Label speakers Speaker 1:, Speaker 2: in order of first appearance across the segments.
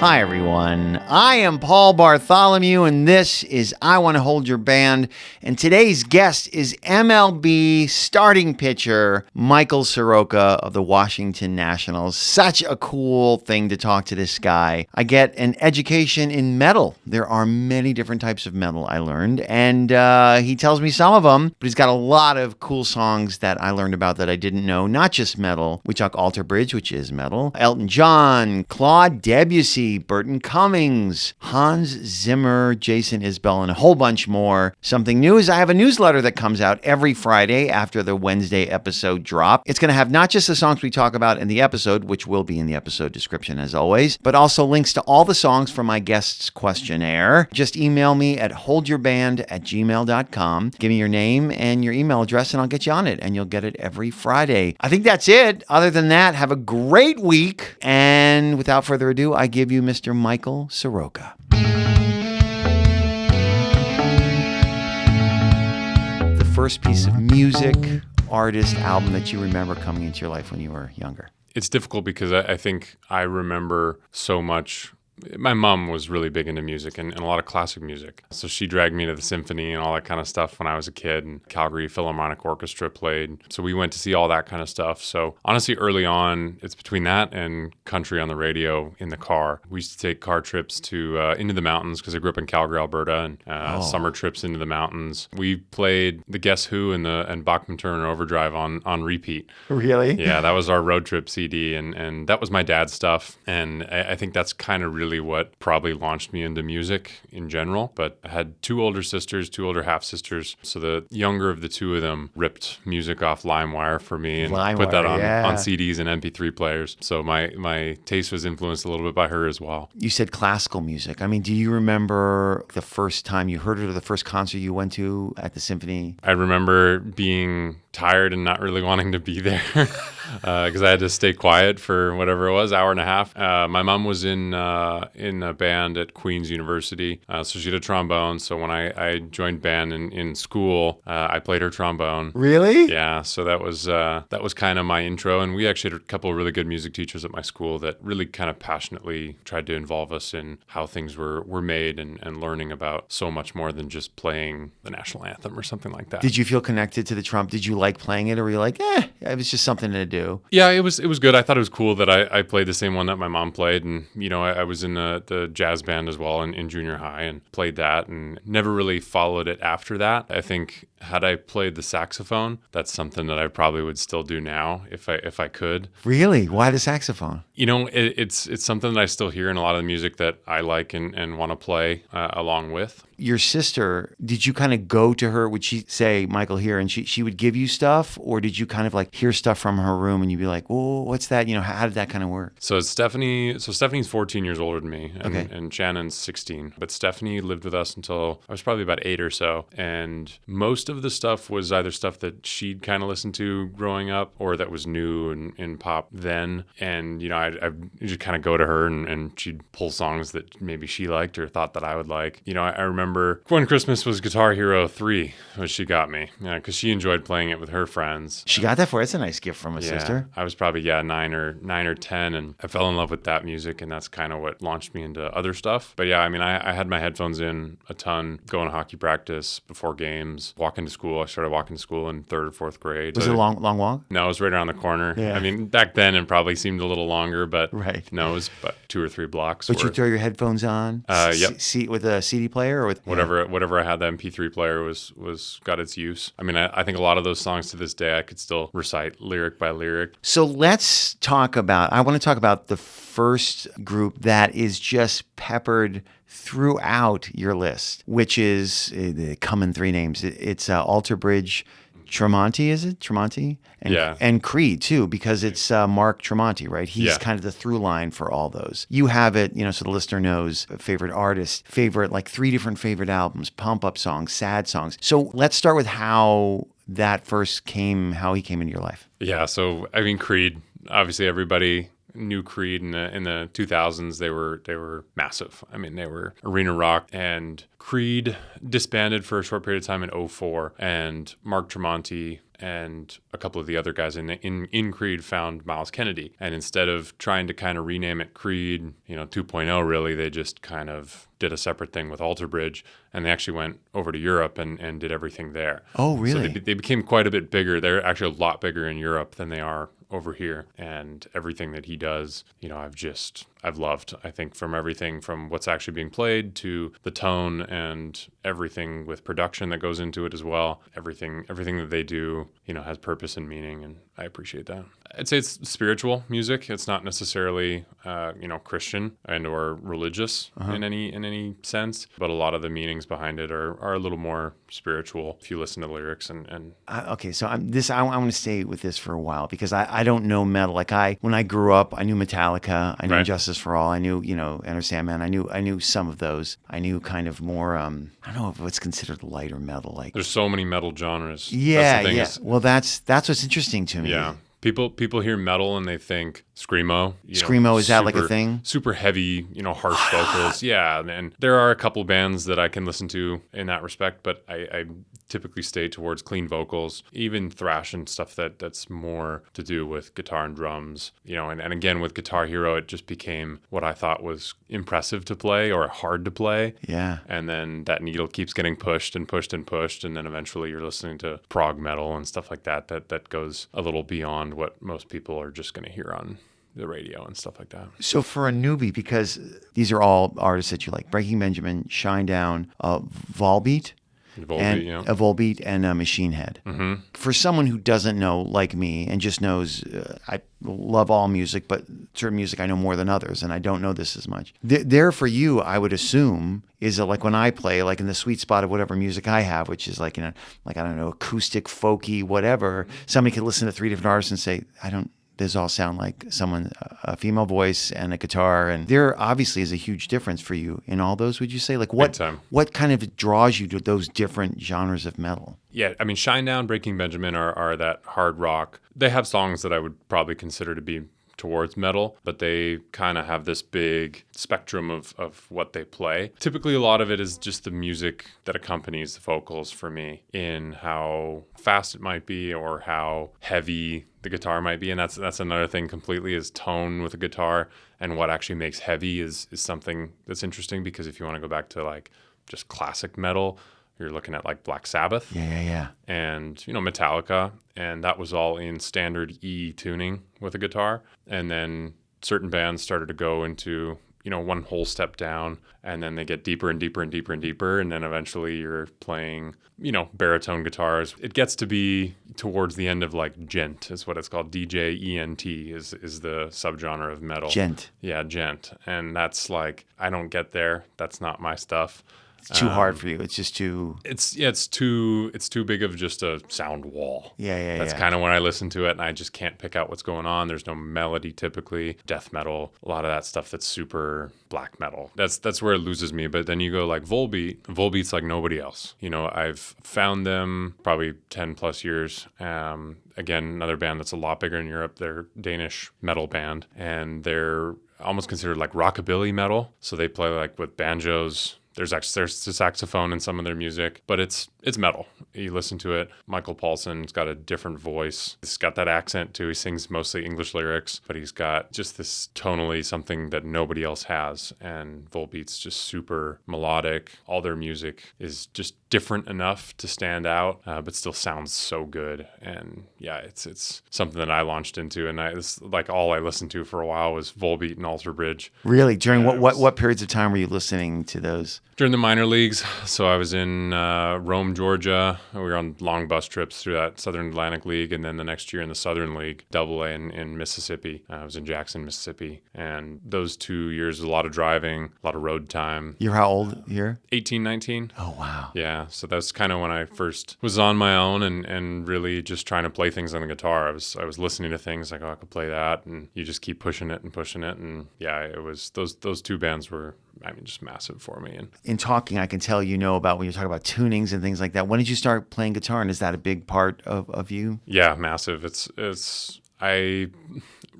Speaker 1: Hi, everyone. I am Paul Bartholomew, and this is I Want to Hold Your Band. And today's guest is MLB starting pitcher Michael Soroka of the Washington Nationals. Such a cool thing to talk to this guy. I get an education in metal. There are many different types of metal, I learned, and he tells me some of them, but he's got a lot of cool songs that I learned about that I didn't know. Not just metal. We talk Alterbridge, which is metal, Elton John, Claude Debussy, Burton Cummings, Hans Zimmer, Jason Isbell, and a whole bunch more. Something new is I have a newsletter that comes out every Friday after the Wednesday episode drop. It's going to have not just the songs we talk about in the episode, which will be in the episode description as always, but also links to all the songs from my guests' questionnaire. Just email me at holdyourband@gmail.com. Give me your name and your email address and I'll get you on it, and you'll get it every Friday. I think that's it. Other than that, have a great week. And without further ado, I give you Mr. Michael Soroka. The first piece of music, artist, album that you remember coming into your life when you were younger.
Speaker 2: It's difficult because I think I remember so much. My mom was really big into music and a lot of classic music. So she dragged me to the symphony and all that kind of stuff when I was a kid, and Calgary Philharmonic Orchestra played. So we went to see all that kind of stuff. So honestly, early on, it's between that and country on the radio in the car. We used to take car trips to into the mountains because I grew up in Calgary, Alberta, and summer trips into the mountains. We played the Guess Who and Bachman Turner Overdrive on repeat.
Speaker 1: Really?
Speaker 2: Yeah, that was our road trip CD, and that was my dad's stuff. And I think that's kind of really what probably launched me into music in general. But I had two older sisters, two older half sisters. So the younger of the two of them ripped music off LimeWire for me and put that on CDs and MP3 players. So my taste was influenced a little bit by her as well.
Speaker 1: You said classical music. I mean, do you remember the first time you heard it or the first concert you went to at the symphony?
Speaker 2: I remember being tired and not really wanting to be there because I had to stay quiet for whatever it was, hour and a half. My mom was in a band at Queen's University, so she had a trombone. So when I joined band in school, I played her trombone.
Speaker 1: Really?
Speaker 2: Yeah. So that was kind of my intro, and we actually had a couple of really good music teachers at my school that really kind of passionately tried to involve us in how things were made and learning about so much more than just playing the national anthem or something like that.
Speaker 1: Did you feel connected to the trumpet? Did you like playing it, or were you like, it was just something to do?
Speaker 2: Yeah, it was good. I thought it was cool that I played the same one that my mom played, and I was in the jazz band as well in junior high and played that, and never really followed it after that. I think had I played the saxophone, that's something that I probably would still do now if I could.
Speaker 1: Really? Why the saxophone?
Speaker 2: It's something that I still hear in a lot of the music that I like and want to play along with.
Speaker 1: Your sister, did you kind of go to her? Would she say, Michael, here, and she would give you stuff? Or did you kind of like hear stuff from her room and you'd be like, oh, what's that? How did that kind of work?
Speaker 2: So Stephanie's 14 years older than me, and Shannon's 16. But Stephanie lived with us until I was probably about 8 or so. And most of the stuff was either stuff that she'd kind of listened to growing up or that was new in pop then. And, I just kind of go to her and she'd pull songs that maybe she liked or thought that I would like. I remember one Christmas was Guitar Hero 3, which she got me, because she enjoyed playing it with her friends.
Speaker 1: She got that for you? It's a nice gift from a sister.
Speaker 2: I was probably 9 or 10, and I fell in love with that music, and that's kind of what launched me into other stuff. But yeah, I mean, I had my headphones in a ton, going to hockey practice before games, walking to school. I started walking to school in 3rd or 4th grade.
Speaker 1: Was it a long walk?
Speaker 2: No, it was right around the corner.
Speaker 1: Yeah.
Speaker 2: I mean, back then it probably seemed a little longer, but
Speaker 1: right.
Speaker 2: No, it was about 2 or 3 blocks.
Speaker 1: But you throw your headphones on?
Speaker 2: Yep.
Speaker 1: With a CD player or with
Speaker 2: whatever I had, that MP3 player was got its use. I mean, I think a lot of those songs to this day I could still recite lyric by lyric.
Speaker 1: So let's talk about, I want to talk about the first group that is just peppered throughout your list, which is, they come in 3 names. It's Alterbridge, Tremonti, is it? Tremonti? And Creed, too, because it's Mark Tremonti, right? He's kind of the through line for all those. You have it, so the listener knows, favorite artist, like 3 different favorite albums, pump-up songs, sad songs. So let's start with how that first came, how he came into your life.
Speaker 2: Yeah, so, I mean, Creed, obviously everybody knew Creed in the 2000s. They were massive. I mean, they were arena rock, and Creed disbanded for a short period of time in 2004, and Mark Tremonti and a couple of the other guys in Creed found Miles Kennedy. And instead of trying to kind of rename it Creed, 2.0, really, they just kind of did a separate thing with Alterbridge, and they actually went over to Europe and did everything there.
Speaker 1: Oh, really?
Speaker 2: So they became quite a bit bigger. They're actually a lot bigger in Europe than they are over here. And everything that he does, I've loved. I think from everything from what's actually being played to the tone and everything with production that goes into it as well. Everything that they do, has purpose and meaning, and I appreciate that. I'd say it's spiritual music. It's not necessarily, Christian and or religious in any sense, but a lot of the meanings behind it are a little more spiritual if you listen to the lyrics.
Speaker 1: Okay, so I want to stay with this for a while because I don't know metal. Like when I grew up, I knew Metallica, I knew
Speaker 2: Right.
Speaker 1: Justice for All, I knew Enter Sandman, I knew some of those. I knew kind of more. I don't know if what's considered lighter metal. Like
Speaker 2: There's so many metal genres.
Speaker 1: yeah,
Speaker 2: That's the thing
Speaker 1: yeah.
Speaker 2: is-
Speaker 1: Well, that's what's interesting to me.
Speaker 2: Yeah. People hear metal and they think screamo.
Speaker 1: Screamo, is that like a thing?
Speaker 2: Super heavy, harsh vocals. Yeah, and there are a couple bands that I can listen to in that respect, but I typically stay towards clean vocals, even thrash and stuff that's more to do with guitar and drums. And again with Guitar Hero, it just became what I thought was impressive to play or hard to play.
Speaker 1: Yeah.
Speaker 2: And then that needle keeps getting pushed and pushed and pushed, and then eventually you're listening to prog metal and stuff like that goes a little beyond what most people are just going to hear on the radio and stuff like that.
Speaker 1: So for a newbie, because these are all artists that you like, Breaking Benjamin, Shinedown, Volbeat, Volbeat and Machine Head.
Speaker 2: Mm-hmm.
Speaker 1: For someone who doesn't know, like me, and just knows I love all music, but certain music I know more than others, and I don't know this as much. There for you, I would assume, is like when I play, like in the sweet spot of whatever music I have, which is like I don't know, acoustic, folky, whatever. Somebody could listen to three different artists and say, these all sound like a female voice and a guitar. And there obviously is a huge difference for you in all those, would you say? Like what kind of draws you to those different genres of metal?
Speaker 2: Yeah, I mean, Shinedown, Breaking Benjamin are that hard rock. They have songs that I would probably consider to be towards metal, but they kind of have this big spectrum of what they play. Typically, a lot of it is just the music that accompanies the vocals for me, in how fast it might be or how heavy the guitar might be. And that's another thing completely, is tone with a guitar, and what actually makes heavy is something that's interesting, because if you want to go back to like just classic metal, you're looking at like Black Sabbath,
Speaker 1: yeah,
Speaker 2: and Metallica, and that was all in standard E tuning with a guitar. And then certain bands started to go into one whole step down, and then they get deeper and deeper and deeper and deeper, and then eventually you're playing baritone guitars. It gets to be towards the end of like gent, is what it's called. DJENT is the subgenre of metal.
Speaker 1: Gent.
Speaker 2: Yeah, gent. And that's like, I don't get there. That's not my stuff.
Speaker 1: It's too hard for you. It's just too.
Speaker 2: It's too big of just a sound wall.
Speaker 1: Yeah.
Speaker 2: That's kind of when I listen to it, and I just can't pick out what's going on. There's no melody typically. Death metal, a lot of that stuff that's super black metal. That's where it loses me. But then you go like Volbeat. Volbeat's like nobody else. I've found them probably 10 plus years. Again, another band that's a lot bigger in Europe. They're a Danish metal band, and they're almost considered like rockabilly metal. So they play like with banjos. There's a saxophone in some of their music, but it's metal. You listen to it. Michael Paulson's got a different voice. He's got that accent too. He sings mostly English lyrics, but he's got just this tonally something that nobody else has. And Volbeat's just super melodic. All their music is just different enough to stand out, but still sounds so good. And yeah, it's something that I launched into, and it's like all I listened to for a while was Volbeat and Alterbridge.
Speaker 1: Really? During what periods of time were you listening to those?
Speaker 2: During the minor leagues. So I was in Rome, Georgia. We were on long bus trips through that Southern Atlantic League, and then the next year in the Southern League, AA in Mississippi. I was in Jackson, Mississippi. And those 2 years, a lot of driving, a lot of road time.
Speaker 1: You're how old here?
Speaker 2: 18, 19.
Speaker 1: Oh, wow.
Speaker 2: Yeah, so that's kind of when I first was on my own and really just trying to play things on the guitar. I was listening to things like, I could play that, and you just keep pushing it. And yeah, it was those two bands were, just massive for me. And
Speaker 1: in talking, I can tell about when you talk about tunings and things like that. When did you start playing guitar, and is that a big part of you?
Speaker 2: Yeah, massive. I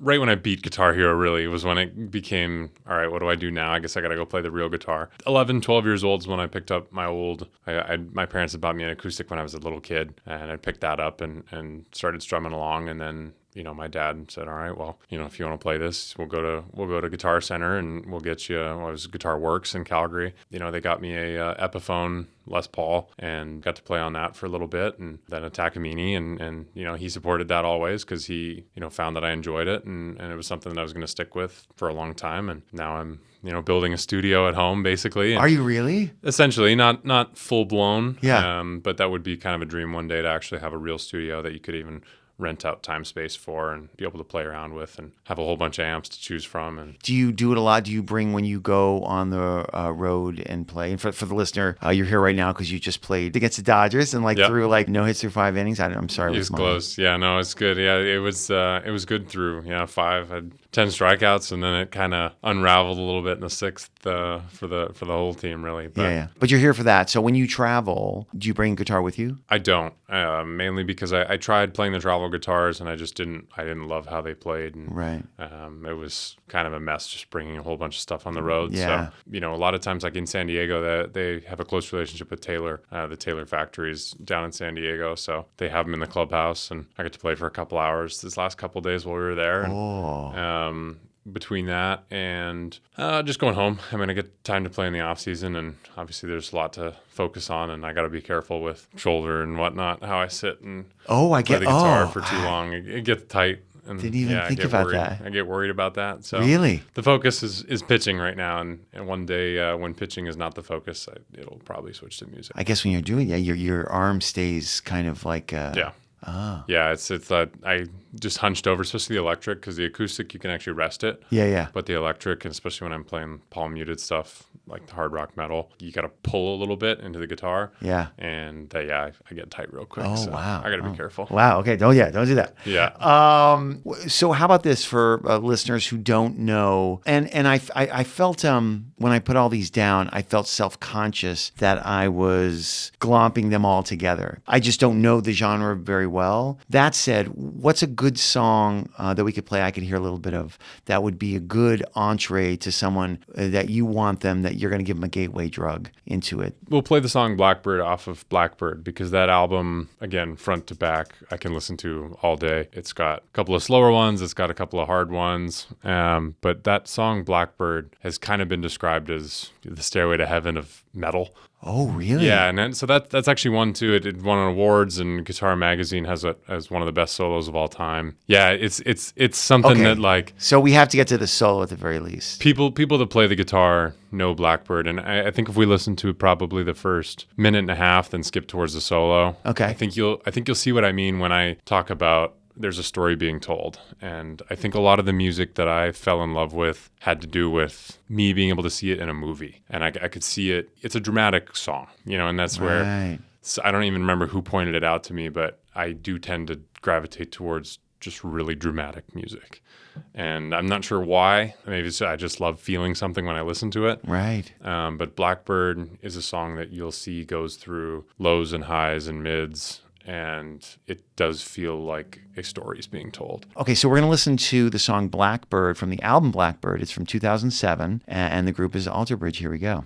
Speaker 2: right when I beat Guitar Hero, really, was when it became, all right, what do I do now? I guess I got to go play the real guitar. 11, 12 years old is when I picked up my my parents had bought me an acoustic when I was a little kid, and I picked that up and started strumming along. And then, my dad said, all right, well, if you want to play this, we'll go to Guitar Center and we'll get you, it was Guitar Works in Calgary. They got me a Epiphone Les Paul and got to play on that for a little bit, and then a Takamine, and he supported that always because he found that I enjoyed it, and it was something that I was going to stick with for a long time. And now I'm building a studio at home, basically.
Speaker 1: Are you really?
Speaker 2: Essentially, not full blown.
Speaker 1: Yeah.
Speaker 2: But that would be kind of a dream one day to actually have a real studio that you could even rent out time space for and be able to play around with and have a whole bunch of amps to choose from. And
Speaker 1: do you do it a lot? Do you bring when you go on the road and play? And for the listener, you're here right now because you just played against the Dodgers and threw no hits through 5 innings. I'm sorry.
Speaker 2: It was close. Yeah, no, it's good. Yeah, it was good through 5. I had 10 strikeouts, and then it kind of unraveled a little bit in the 6th for the whole team, really. But
Speaker 1: yeah. But you're here for that. So when you travel, do you bring guitar with you?
Speaker 2: I don't, mainly because I tried playing the travel guitars, and I didn't love how they played. And,
Speaker 1: right.
Speaker 2: It was kind of a mess just bringing a whole bunch of stuff on the road.
Speaker 1: Yeah.
Speaker 2: So, a lot of times, like in San Diego, they have a close relationship with Taylor. The Taylor factory's down in San Diego, so they have them in the clubhouse, and I got to play for a couple hours this last couple of days while we were there. And, between that and just going home, I'm going to get time to play in the off season, and obviously there's a lot to focus on, and I got to be careful with shoulder and whatnot, how I sit and play the guitar for too long. It gets tight. And
Speaker 1: didn't even think about that.
Speaker 2: I get worried about that. So
Speaker 1: really,
Speaker 2: the focus is pitching right now, and one day when pitching is not the focus, it'll probably switch to music.
Speaker 1: I guess when you're doing that, your arm stays kind of like
Speaker 2: Yeah, it's I just hunched over, especially the electric, because the acoustic you can actually rest it.
Speaker 1: Yeah.
Speaker 2: But the electric, and especially when I'm playing palm muted stuff like the hard rock metal, you got to pull a little bit into the guitar.
Speaker 1: Yeah.
Speaker 2: And I get tight real quick.
Speaker 1: Oh,
Speaker 2: so
Speaker 1: wow.
Speaker 2: I got to be careful.
Speaker 1: Wow. Okay. Don't do that.
Speaker 2: Yeah.
Speaker 1: So how about this for listeners who don't know? And I felt when I put all these down, I felt self-conscious that I was glomping them all together. I just don't know the genre very well. That said, what's a good song that we could play, I could hear a little bit of, that would be a good entree to someone that you want them, that you're going to give them a gateway drug into it?
Speaker 2: We'll play the song Blackbird off of Blackbird, because that album, again, front to back, I can listen to all day. It's got a couple of slower ones. It's got a couple of hard ones. But that song Blackbird has kind of been described as the Stairway to Heaven of metal.
Speaker 1: Oh, really?
Speaker 2: Yeah, and then, so that's actually one too. It won awards, and Guitar Magazine has it as one of the best solos of all time. Yeah, it's something that
Speaker 1: So we have to get to the solo at the very least.
Speaker 2: People that play the guitar know Blackbird, and I think if we listen to probably the first minute and a half, then skip towards the solo.
Speaker 1: Okay.
Speaker 2: I think you'll see what I mean when I talk about there's a story being told. And I think a lot of the music that I fell in love with had to do with me being able to see it in a movie. And I could see it. It's a dramatic song, and that's where, so I don't even remember who pointed it out to me, but I do tend to gravitate towards just really dramatic music. And I'm not sure why. Maybe I just love feeling something when I listen to it.
Speaker 1: Right.
Speaker 2: But Blackbird is a song that you'll see goes through lows and highs and mids, and it does feel like a story is being told.
Speaker 1: Okay, so we're going to listen to the song Blackbird from the album Blackbird. It's from 2007, and the group is Alterbridge. Here we go.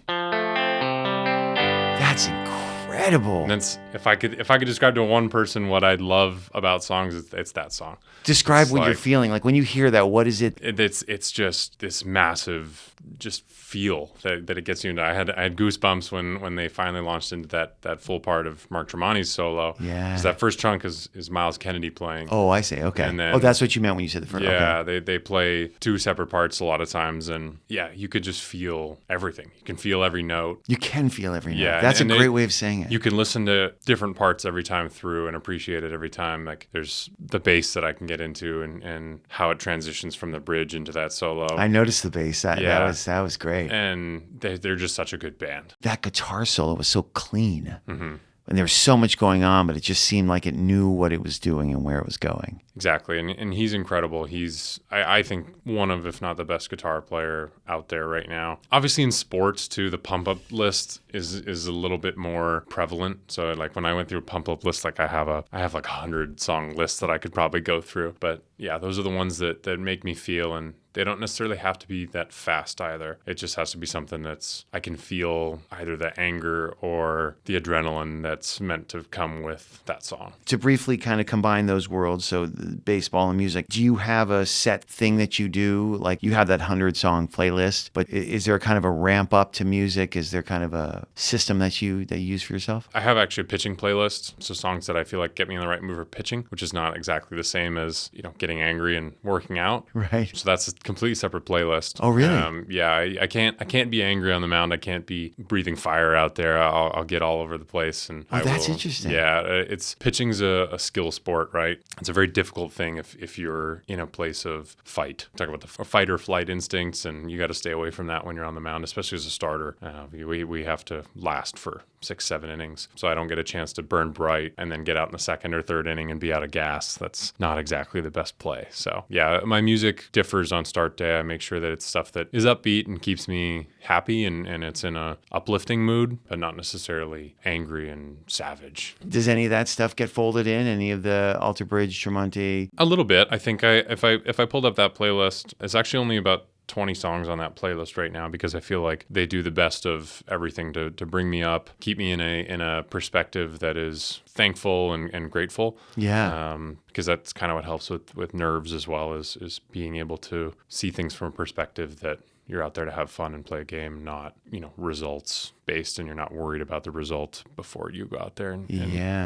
Speaker 1: That's incredible.
Speaker 2: And that's, if I could describe to one person what I love about songs, it's that song.
Speaker 1: Describe what you're feeling. Like when you hear that, what is it?
Speaker 2: It's just this massive just feel that it gets you into. I had goosebumps when they finally launched into that full part of Mark Tremonti's solo.
Speaker 1: Yeah.
Speaker 2: Because that first chunk is Miles Kennedy playing.
Speaker 1: Oh, I see. Okay.
Speaker 2: And then,
Speaker 1: that's what you meant when you said the first.
Speaker 2: Yeah,
Speaker 1: okay.
Speaker 2: they play two separate parts a lot of times, and yeah, you could just feel everything. You can feel every note.
Speaker 1: You can feel every note.
Speaker 2: Yeah,
Speaker 1: that's a great way of saying it.
Speaker 2: You can listen to different parts every time through and appreciate it every time. Like there's the bass that I can get into, and how it transitions from the bridge into that solo.
Speaker 1: I noticed the bass. That was great.
Speaker 2: And they're just such a good band. That
Speaker 1: guitar solo was so clean.
Speaker 2: Mm-hmm.
Speaker 1: And there was so much going on, but it just seemed like it knew what it was doing and where it was going.
Speaker 2: Exactly. And he's incredible. He's, I think, one of, if not the best guitar player out there right now. Obviously in sports too, the pump up list is a little bit more prevalent. So like when I went through a pump up list, like I have like 100 song list that I could probably go through. But yeah, those are the ones that make me feel, and they don't necessarily have to be that fast either. It just has to be something that's, I can feel either the anger or the adrenaline that's meant to come with that song.
Speaker 1: To briefly kind of combine those worlds, so baseball and music, do you have a set thing that you do? Like you have that 100-song playlist, but is there kind of a ramp up to music? Is there kind of a system that you use for yourself?
Speaker 2: I have actually a pitching playlist, so songs that I feel like get me in the right mood for pitching, which is not exactly the same as, getting angry and working out.
Speaker 1: Right.
Speaker 2: So that's a completely separate playlist.
Speaker 1: Oh, really?
Speaker 2: Yeah, I can't be angry on the mound. I can't be breathing fire out there. I'll get all over the place, and
Speaker 1: that's interesting.
Speaker 2: Yeah, pitching's a skill sport, right? It's a very difficult thing if you're in a place of fight. Talk about the fight or flight instincts, and you got to stay away from that when you're on the mound, especially as a starter. We have to last for 6-7 innings, so I don't get a chance to burn bright and then get out in the second or third inning and be out of gas. That's not exactly the best play. So yeah, my music differs on start day. I make sure that it's stuff that is upbeat and keeps me happy, and it's in a uplifting mood, but not necessarily angry and savage.
Speaker 1: Does any of that stuff get folded in? Any of the Alterbridge, Tremonti?
Speaker 2: A little bit. I think if I pulled up that playlist, it's actually only about 20 songs on that playlist right now, because I feel like they do the best of everything to bring me up, keep me in a perspective that is thankful and grateful.
Speaker 1: Yeah.
Speaker 2: Because that's kind of what helps with nerves as well, is being able to see things from a perspective that you're out there to have fun and play a game, not, results based, and you're not worried about the result before you go out there and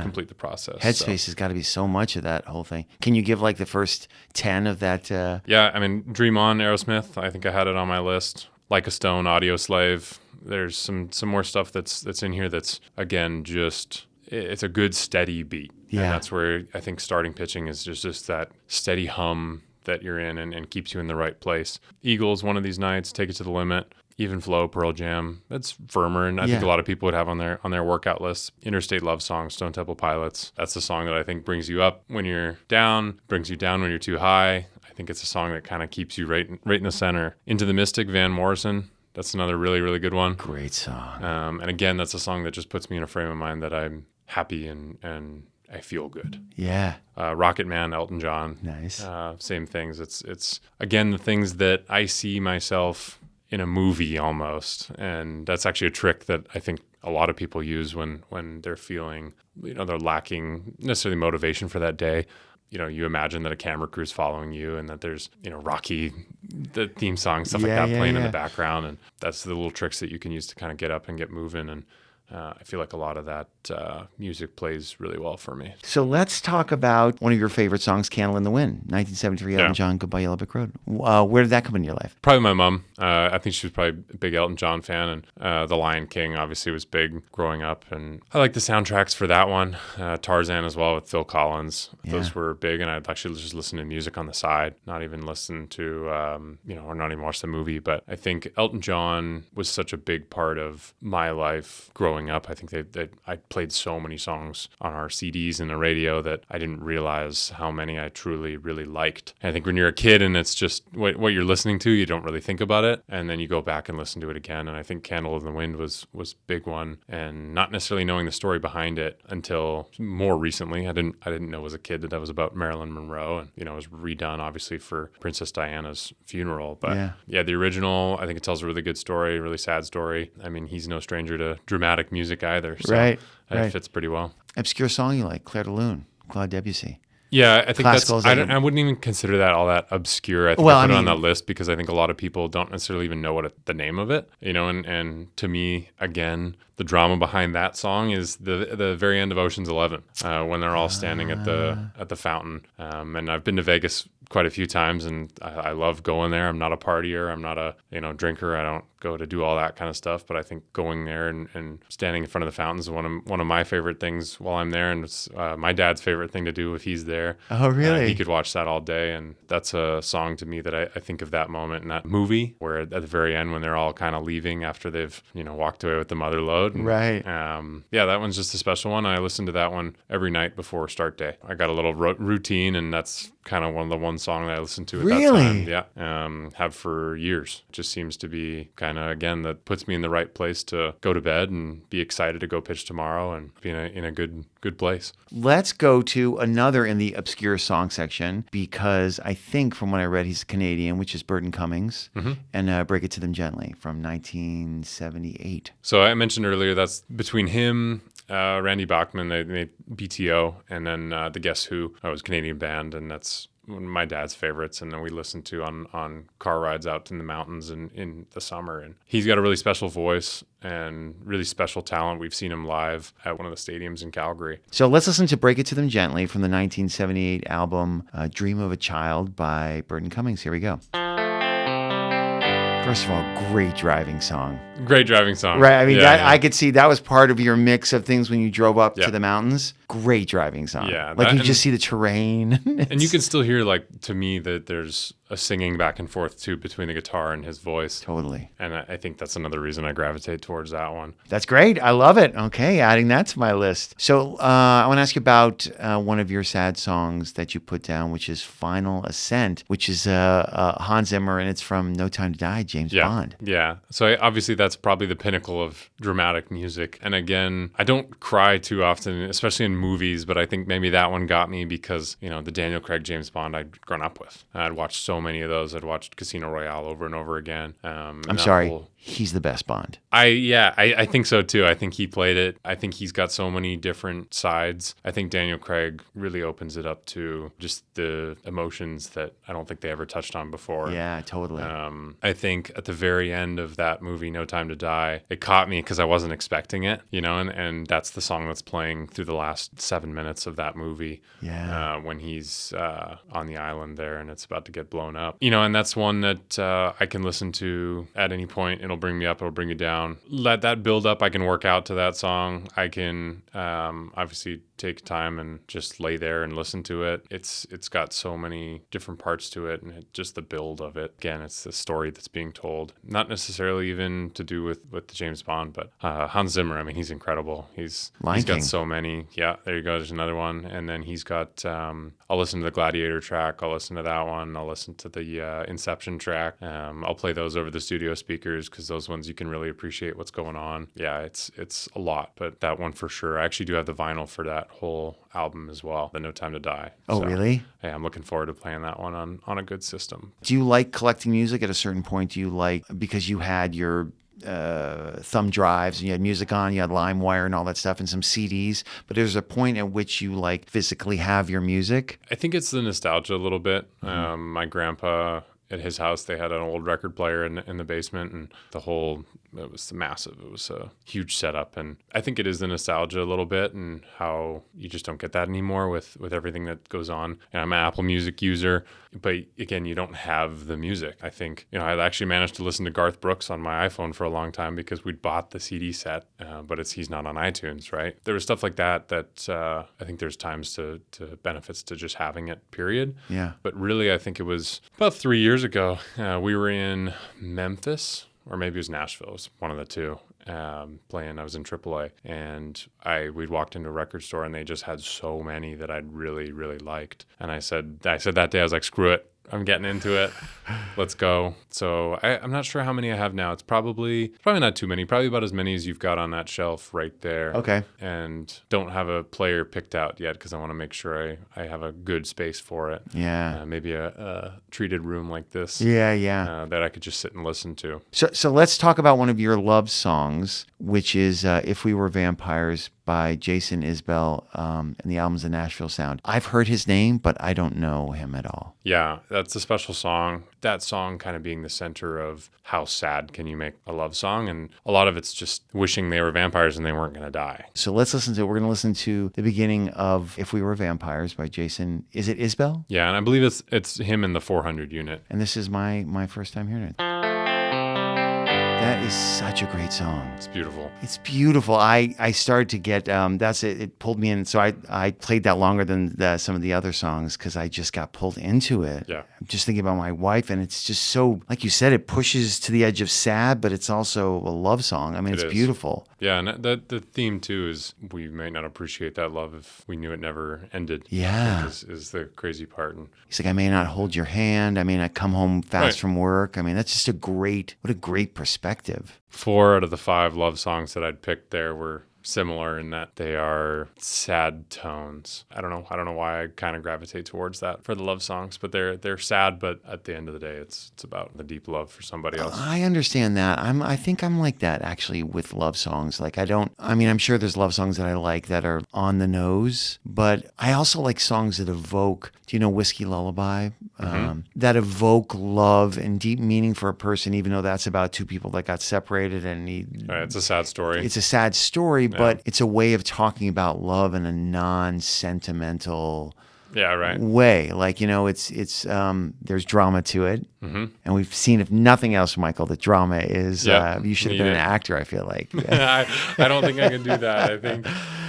Speaker 2: complete the process.
Speaker 1: Headspace has got to be so much of that whole thing. Can you give like the first 10 of that?
Speaker 2: Yeah, I mean, Dream On, Aerosmith, I think I had it on my list. Like a Stone, Audio Slave. There's some more stuff that's in here that's, again, just, it's a good steady beat.
Speaker 1: Yeah.
Speaker 2: And that's where I think starting pitching is just that steady hum that you're in and keeps you in the right place. Eagles, One of These Nights, Take It to the Limit. Even Flow, Pearl Jam. That's firmer, and I think a lot of people would have on their workout lists. Interstate Love Song, Stone Temple Pilots. That's the song that I think brings you up when you're down, brings you down when you're too high. I think it's a song that kind of keeps you right in the center. Into the Mystic, Van Morrison. That's another really, really good one.
Speaker 1: Great song.
Speaker 2: And again, that's a song that just puts me in a frame of mind that I'm happy and I feel good.
Speaker 1: Yeah.
Speaker 2: Rocket Man, Elton John.
Speaker 1: Nice.
Speaker 2: Same things. It's again the things that I see myself in a movie almost, and that's actually a trick that I think a lot of people use when they're feeling they're lacking necessarily motivation for that day. You imagine that a camera crew's following you, and that there's Rocky, the theme song, stuff like that playing in the background, and that's the little tricks that you can use to kind of get up and get moving. And I feel like a lot of that music plays really well for me.
Speaker 1: So let's talk about one of your favorite songs, Candle in the Wind, 1973, Elton John, Goodbye Yellow Brick Road. Where did that come into your life?
Speaker 2: Probably my mom. I think she was probably a big Elton John fan, and The Lion King obviously was big growing up, and I like the soundtracks for that one. Tarzan as well with Phil Collins. Those were big, and I'd actually just listen to music on the side, not even listen to, or not even watch the movie. But I think Elton John was such a big part of my life growing up. I think that I played so many songs on our CDs and the radio that I didn't realize how many I truly, really liked. And I think when you're a kid and it's just what you're listening to, you don't really think about it. And then you go back and listen to it again. And I think Candle in the Wind was a big one, and not necessarily knowing the story behind it until more recently. I didn't know as a kid that was about Marilyn Monroe, and it was redone obviously for Princess Diana's funeral. But the original, I think it tells a really good story, really sad story. I mean, he's no stranger to dramatic music either. So it fits pretty well.
Speaker 1: Obscure song you like, Claire de Lune, Claude Debussy.
Speaker 2: Yeah, I think I wouldn't even consider that all that obscure. I think I put it on that list because I think a lot of people don't necessarily even know the name of it, and to me, again, the drama behind that song is the very end of Ocean's 11 when they're all standing at the fountain. And I've been to Vegas quite a few times, and I love going there. I'm not a partier. I'm not a drinker. I don't go to do all that kind of stuff. But I think going there and standing in front of the fountains is one of my favorite things while I'm there, and it's my dad's favorite thing to do if he's there.
Speaker 1: Oh, really?
Speaker 2: He could watch that all day, and that's a song to me that I think of that moment in that movie where at the very end when they're all kind of leaving after they've walked away with the mother lode. And,
Speaker 1: right.
Speaker 2: That one's just a special one. I listen to that one every night before start day. I got a little routine, and that's kind of one of the ones song that I listened to at
Speaker 1: Really?
Speaker 2: that time. Yeah. Have for years. It just seems to be kind of, again, that puts me in the right place to go to bed and be excited to go pitch tomorrow and be in a good place.
Speaker 1: Let's go to another in the obscure song section, because I think from what I read, he's Canadian, which is Burton Cummings, and Break It to Them Gently from 1978.
Speaker 2: So I mentioned earlier that's between him, Randy Bachman, they made BTO, and then the Guess Who, was a Canadian band, and that's one of my dad's favorites, and then we listened to on car rides out in the mountains in the summer. And he's got a really special voice and really special talent. We've seen him live at one of the stadiums in Calgary.
Speaker 1: So let's listen to Break It to Them Gently from the 1978 album Dream of a Child by Burton Cummings. Here we go. First of all, great driving song.
Speaker 2: Great driving song.
Speaker 1: Right. I mean, I could see that was part of your mix of things when you drove up
Speaker 2: Yeah.
Speaker 1: to the mountains. Great driving song.
Speaker 2: Yeah,
Speaker 1: Like
Speaker 2: that-
Speaker 1: you just see the terrain.
Speaker 2: And you can still hear, like, to me, that there's a singing back and forth too between the guitar and his voice.
Speaker 1: Totally.
Speaker 2: And I think that's another reason I gravitate towards that one.
Speaker 1: That's great. I love it. Okay, adding that to my list. So I want to ask you about one of your sad songs that you put down, which is Final Ascent, which is Hans Zimmer, and it's from No Time to Die, James Bond.
Speaker 2: Yeah. So obviously that's probably the pinnacle of dramatic music. And again, I don't cry too often, especially in movies, but I think maybe that one got me because, the Daniel Craig James Bond I'd grown up with. I'd watched so many of those. I'd watched Casino Royale over and over again.
Speaker 1: I'm sorry. He's the best Bond.
Speaker 2: I think so too. I think he played it. I think he's got so many different sides. I think Daniel Craig really opens it up to just the emotions that I don't think they ever touched on before.
Speaker 1: Yeah, totally.
Speaker 2: I think at the very end of that movie, No Time to Die, it caught me because I wasn't expecting it, and that's the song that's playing through the last 7 minutes of that movie.
Speaker 1: Yeah.
Speaker 2: When he's on the island there and it's about to get blown up. And that's one that I can listen to at any point. It'll bring me up, it'll bring you down. Let that build up. I can work out to that song. I can obviously take time and just lay there and listen to it. It's got so many different parts to it, and just the build of it. Again, it's the story that's being told. Not necessarily even to do with the James Bond, but Hans Zimmer. I mean, he's incredible. He's got so many. Yeah, there you go. There's another one. And then he's got, I'll listen to the Gladiator track. I'll listen to that one. I'll listen to the Inception track. I'll play those over the studio speakers because those ones you can really appreciate what's going on. Yeah, it's a lot, but that one for sure. I actually do have the vinyl for that whole album as well, the No Time to Die.
Speaker 1: Oh, really?
Speaker 2: Yeah, I'm looking forward to playing that one on a good system.
Speaker 1: Do you like collecting music at a certain point? Do you like, because you had your thumb drives and you had music on, you had LimeWire and all that stuff and some CDs, but there's a point at which you like physically have your music?
Speaker 2: I think it's the nostalgia a little bit. My grandpa, at his house, they had an old record player in the basement, and it was massive. It was a huge setup, and I think it is the nostalgia a little bit, and how you just don't get that anymore with everything that goes on. And I'm an Apple Music user, but again, you don't have the music. I think I actually managed to listen to Garth Brooks on my iPhone for a long time because we'd bought the CD set, but he's not on iTunes, right? There was stuff like that I think there's times to benefits to just having it, period.
Speaker 1: Yeah.
Speaker 2: But really, I think it was about 3 years ago. We were in Memphis, or maybe it was Nashville. It was one of the two. Playing. I was in AAA, and we'd walked into a record store, and they just had so many that I'd really, really liked. And I said that day, I was like, screw it. I'm getting into it. Let's go. So I'm not sure how many I have now. It's probably not too many. Probably about as many as you've got on that shelf right there.
Speaker 1: Okay.
Speaker 2: And don't have a player picked out yet because I want to make sure I have a good space for it.
Speaker 1: Yeah.
Speaker 2: Maybe a treated room like this.
Speaker 1: Yeah.
Speaker 2: That I could just sit and listen to.
Speaker 1: So let's talk about one of your love songs, which is If We Were Vampires by Jason Isbell, and the album's The Nashville Sound. I've heard his name, but I don't know him at all.
Speaker 2: Yeah, that's a special song. That song kind of being the center of how sad can you make a love song, and a lot of it's just wishing they were vampires and they weren't going to die.
Speaker 1: So let's listen to it. We're going to listen to the beginning of If We Were Vampires by Jason. Is it Isbell?
Speaker 2: Yeah, and I believe it's him in the 400 unit.
Speaker 1: And this is my first time hearing it. That is such a great song.
Speaker 2: It's beautiful.
Speaker 1: It's beautiful. I started to get, that's it. It pulled me in. So I played that longer than some of the other songs because I just got pulled into it.
Speaker 2: Yeah.
Speaker 1: I'm just thinking about my wife, and it's just so, like you said, it pushes to the edge of sad, but it's also a love song. I mean, it's beautiful.
Speaker 2: Yeah, and the theme too is we might not appreciate that love if we knew it never ended.
Speaker 1: Yeah.
Speaker 2: Is the crazy part. And
Speaker 1: he's like, I may not hold your hand. I may not come home fast from work. I mean, that's just what a great perspective.
Speaker 2: 4 out of the 5 love songs that I'd picked there were similar in that they are sad tones. I don't know why I kind of gravitate towards that for the love songs, but they're sad, but at the end of the day it's about the deep love for somebody else.
Speaker 1: I understand that. I think I'm like that actually with love songs. Like I'm sure there's love songs that I like that are on the nose, but I also like songs that evoke, do you know Whiskey Lullaby? That evoke love and deep meaning for a person, even though that's about 2 people that got separated and
Speaker 2: it's a sad story.
Speaker 1: It's a sad story, but it's a way of talking about love in a non-sentimental way. Like, it's there's drama to it. And we've seen, if nothing else, Michael, that drama is, you should have been an actor, I feel like.
Speaker 2: I don't think I can do that.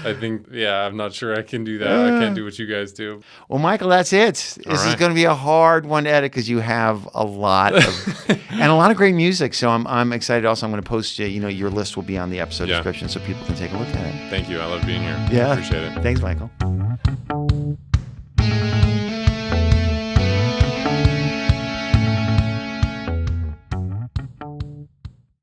Speaker 2: I think, I'm not sure I can do that. I can't do what you guys do.
Speaker 1: Well, Michael, that's it. This is going to be a hard one to edit because you have a lot of, and a lot of great music. So I'm excited. Also, I'm going to post, your list will be on the episode description so people can take a look at it.
Speaker 2: Thank you. I love being here.
Speaker 1: Yeah.
Speaker 2: Appreciate it.
Speaker 1: Thanks, Michael.